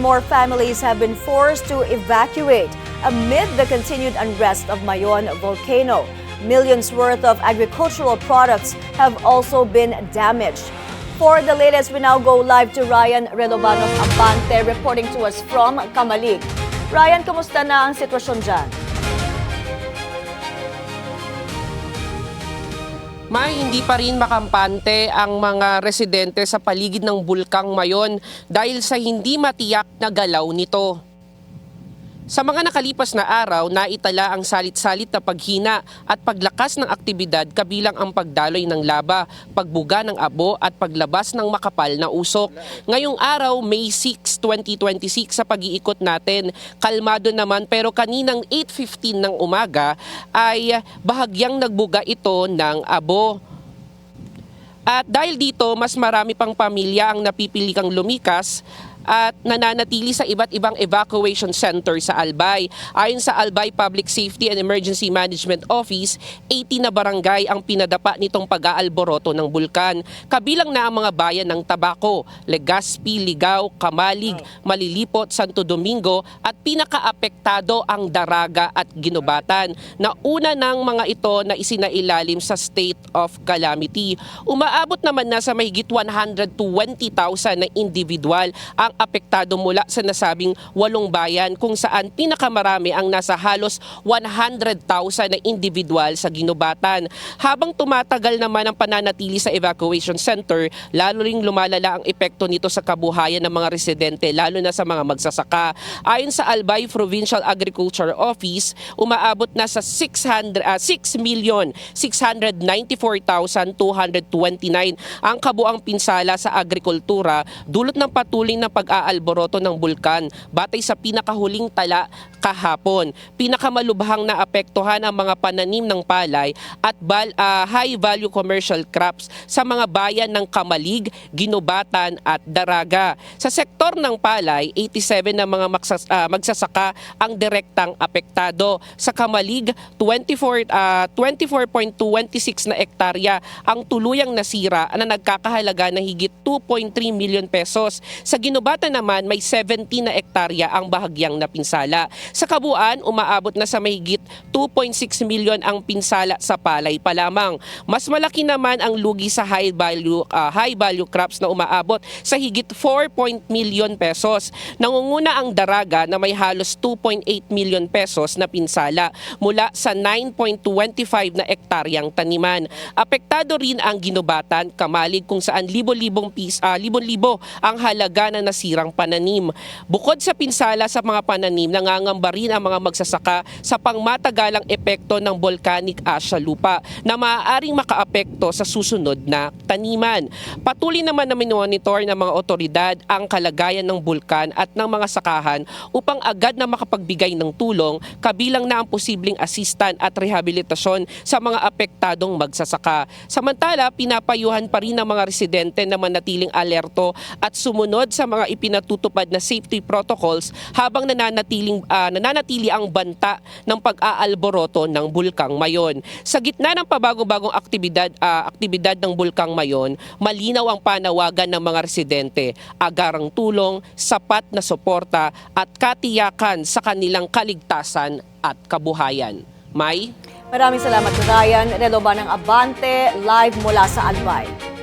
more families have been forced to evacuate amid the continued unrest of Mayon volcano. Millions worth of agricultural products have also been damaged. For the latest, we now go live to Ryan Relobano of Abante reporting to us from Camalig. Ryan, kumusta na ang sitwasyon dyan? Hindi pa rin makampante ang mga residente sa paligid ng Bulkang Mayon dahil sa hindi matiyak na galaw nito. Sa mga nakalipas na araw, naitala ang salit-salit na paghina at paglakas ng aktibidad kabilang ang pagdaloy ng laba, pagbuga ng abo at paglabas ng makapal na usok. Ngayong araw, May 6, 2026 sa pag-iikot natin, kalmado naman pero kaninang 8:15 ng umaga ay bahagyang nagbuga ito ng abo. At dahil dito, mas marami pang pamilya ang napipilikang lumikas at nananatili sa iba't ibang evacuation center sa Albay. Ayon sa Albay Public Safety and Emergency Management Office, 80 na barangay ang pinadapa nitong pag-aalboroto ng bulkan. Kabilang na ang mga bayan ng Tabaco, Legazpi, Ligao, Camalig, Malilipot, Santo Domingo at pinakaapektado ang Daraga at Ginubatan na una ng mga ito na isinailalim sa state of calamity. Umaabot naman na sa mahigit 120,000 na individual ang apektado mula sa nasabing 8 bayan kung saan pinakamarami ang nasa halos 100,000 na individual sa Ginubatan. Habang tumatagal naman ang pananatili sa evacuation center, lalo ring lumalala ang epekto nito sa kabuhayan ng mga residente, lalo na sa mga magsasaka. Ayon sa Albay Provincial Agriculture Office, umaabot na sa 6,694,229 ang kabuang pinsala sa agrikultura dulot ng patuloy na pag-aalboroto ng bulkan batay sa pinakahuling tala kahapon. Pinakamalubhang na apektuhan ang mga pananim ng palay at high-value commercial crops sa mga bayan ng Camalig, Ginubatan at Daraga. Sa sektor ng palay, 87 na mga magsasaka ang direktang apektado. Sa Camalig, 24.226 na ektarya ang tuluyang nasira na nagkakahalaga na higit 2.3 million pesos. Sa Ginubatan naman, may 17 na ektarya ang bahagyang napinsala. Sa kabuuan, umaabot na sa mahigit 2.6 million ang pinsala sa palay pa lamang. Mas malaki naman ang lugi sa high value crops na umaabot sa higit 4 million pesos. Nangunguna ang Daraga na may halos 2.8 million pesos na pinsala mula sa 9.25 na ektaryang taniman. Apektado rin ang Ginubatan, Camalig kung saan libo-libo ang halaga na nasirang pananim. Bukod sa pinsala sa mga pananim, nangangamba rin ang mga magsasaka sa pangmatagalang epekto ng volcanic ash sa lupa na maaaring makaapekto sa susunod na taniman. Patuloy naman na monitor ng mga otoridad ang kalagayan ng bulkan at ng mga sakahan upang agad na makapagbigay ng tulong kabilang na ang posibleng assistant at rehabilitasyon sa mga apektadong magsasaka. Samantala, pinapayuhan pa rin ng mga residente na manatiling alerto at sumunod sa mga ipinatutupad na safety protocols habang nananatili ang banta ng pag-aalboroto ng Bulkang Mayon. Sa gitna ng pabago-bagong aktibidad ng Bulkang Mayon, malinaw ang panawagan ng mga residente, agarang tulong, sapat na suporta at katiyakan sa kanilang kaligtasan at kabuhayan. May? Maraming salamat, Ryan Relobano ng Abante, live mula sa Albay.